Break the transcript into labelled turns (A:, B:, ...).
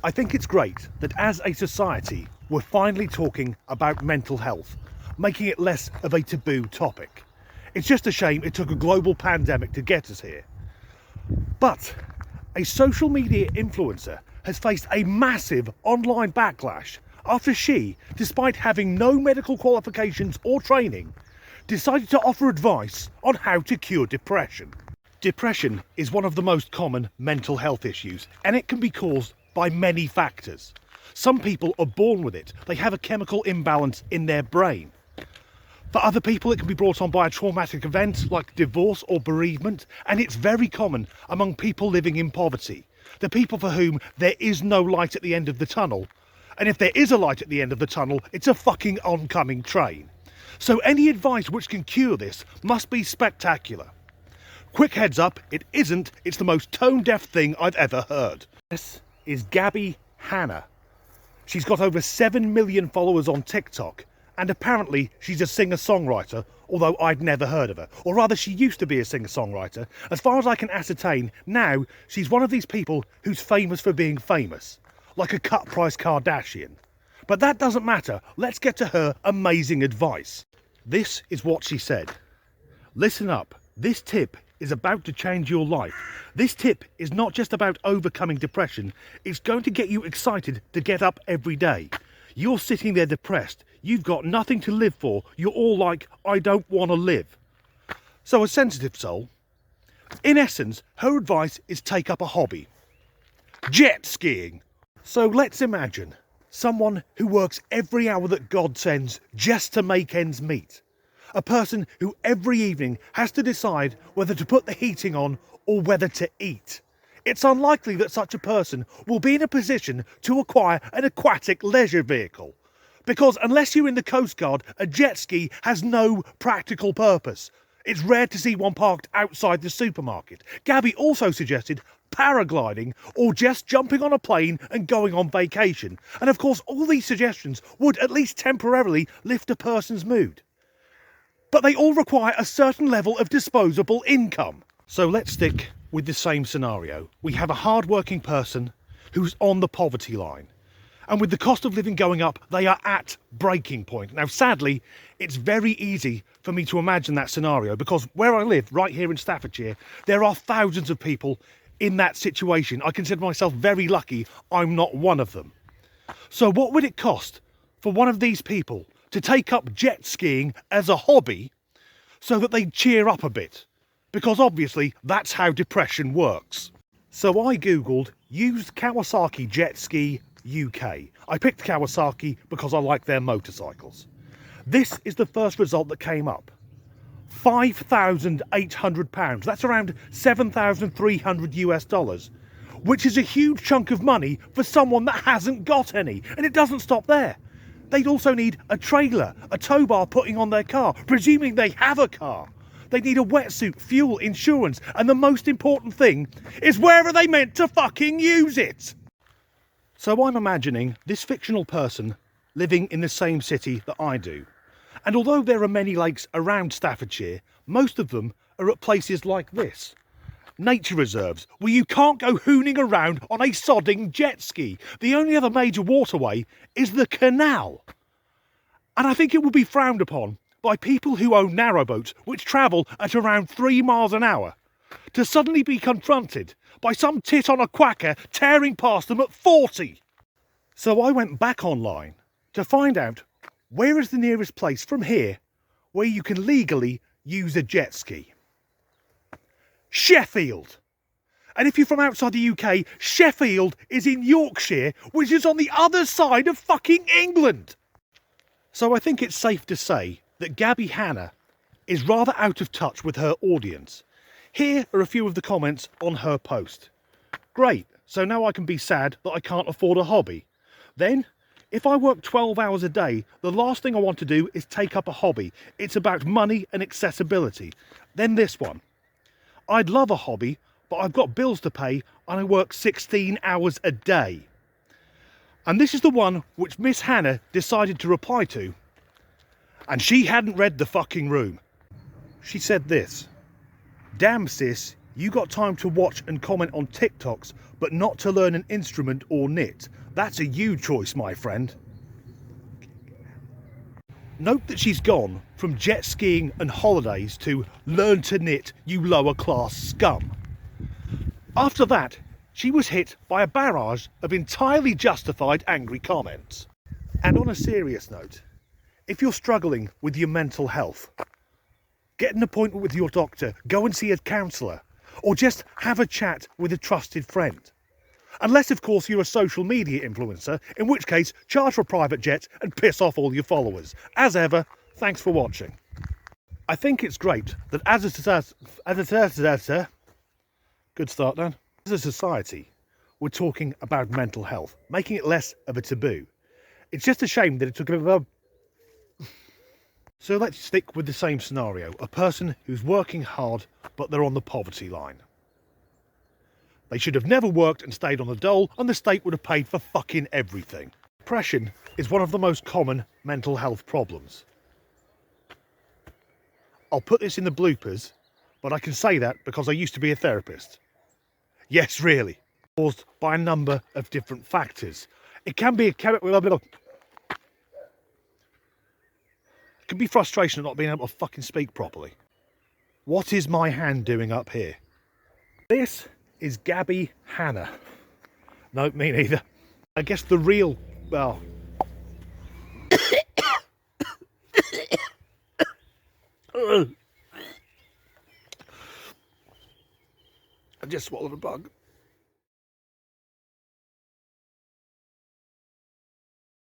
A: I think it's great that as a society we're finally talking about mental health, making it less of a taboo topic. It's just a shame it took a global pandemic to get us here. But a social media influencer has faced a massive online backlash after she, despite having no medical qualifications or training, decided to offer advice on how to cure depression. Depression is one of the most common mental health issues, and it can be caused by many factors. Some people are born with it. They have a chemical imbalance in their brain. For other people, it can be brought on by a traumatic event like divorce or bereavement, and it's very common among people living in poverty, the people for whom there is no light at the end of the tunnel. And if there is a light at the end of the tunnel, it's a fucking oncoming train. So any advice which can cure this must be spectacular. Quick heads up, it isn't. It's the most tone-deaf thing I've ever heard. This is Gabby Hanna. She's got over 7 million followers on TikTok, and apparently she's a singer-songwriter, although I'd never heard of her. Or rather, she used to be a singer-songwriter. As far as I can ascertain, now she's one of these people who's famous for being famous, like a cut-price Kardashian. But that doesn't matter. Let's get to her amazing advice. This is what she said. Listen up. This tip is about to change your life. This tip is not just about overcoming depression. It's going to get you excited to get up every day. You're sitting there depressed. You've got nothing to live for. You're all like, I don't want to live. So a sensitive soul. In essence, her advice is take up a hobby. Jet skiing. So let's imagine someone who works every hour that God sends just to make ends meet. A person who every evening has to decide whether to put the heating on or whether to eat. It's unlikely that such a person will be in a position to acquire an aquatic leisure vehicle. Because unless you're in the Coast Guard, a jet ski has no practical purpose. It's rare to see one parked outside the supermarket. Gabby also suggested paragliding or just jumping on a plane and going on vacation. And of course, all these suggestions would at least temporarily lift a person's mood. But they all require a certain level of disposable income. So let's stick with the same scenario. We have a hard-working person who's on the poverty line. And with the cost of living going up, they are at breaking point. Now, sadly, it's very easy for me to imagine that scenario because where I live, right here in Staffordshire, there are thousands of people in that situation. I consider myself very lucky I'm not one of them. So what would it cost for one of these people to take up jet skiing as a hobby so that they cheer up a bit? Because obviously that's how depression works. So I googled used Kawasaki jet ski UK. I picked Kawasaki because I like their motorcycles. This is the first result that came up. £5,800. That's around 7,300 US dollars, which is a huge chunk of money for someone that hasn't got any. And it doesn't stop there. They'd also need a trailer, a tow bar putting on their car, presuming they have a car. They need a wetsuit, fuel, insurance, and the most important thing is where are they meant to fucking use it? So I'm imagining this fictional person living in the same city that I do. And although there are many lakes around Staffordshire, most of them are at places like this. Nature reserves, where you can't go hooning around on a sodding jet ski. The only other major waterway is the canal. And I think it would be frowned upon by people who own narrowboats which travel at around 3 miles an hour to suddenly be confronted by some tit on a quacker tearing past them at 40. So I went back online to find out where is the nearest place from here where you can legally use a jet ski. Sheffield. And if you're from outside the UK, Sheffield is in Yorkshire, which is on the other side of fucking England. So I think it's safe to say that Gabby Hanna is rather out of touch with her audience. Here are a few of the comments on her post. Great, so now I can be sad that I can't afford a hobby. Then, if I work 12 hours a day, the last thing I want to do is take up a hobby. It's about money and accessibility. Then this one. I'd love a hobby, but I've got bills to pay and I work 16 hours a day. And this is the one which Miss Hanna decided to reply to. And she hadn't read the fucking room. She said this. Damn sis, You got time to watch and comment on TikToks, but not to learn an instrument or knit. That's a you choice, my friend. Note that she's gone from jet skiing and holidays to learn to knit, you lower class scum. After that, she was hit by a barrage of entirely justified angry comments. And on a serious note, if you're struggling with your mental health, get an appointment with your doctor, go and see a counsellor, or just have a chat with a trusted friend. Unless, of course, you're a social media influencer, in which case, charge for private jets and piss off all your followers. As ever, thanks for watching. I think it's great that as a society, we're talking about mental health, making it less of a taboo. It's just a shame that it took a bit of a... So let's stick with the same scenario. A person who's working hard, but they're on the poverty line. They should have never worked and stayed on the dole, and the state would have paid for fucking everything. Depression is one of the most common mental health problems. I'll put this in the bloopers, but I can say that because I used to be a therapist. Yes, really. Caused by a number of different factors. It can be frustration of not being able to fucking speak properly. What is my hand doing up here? This is Gabby Hannah. No, me neither. I guess the real, well... I just swallowed a bug.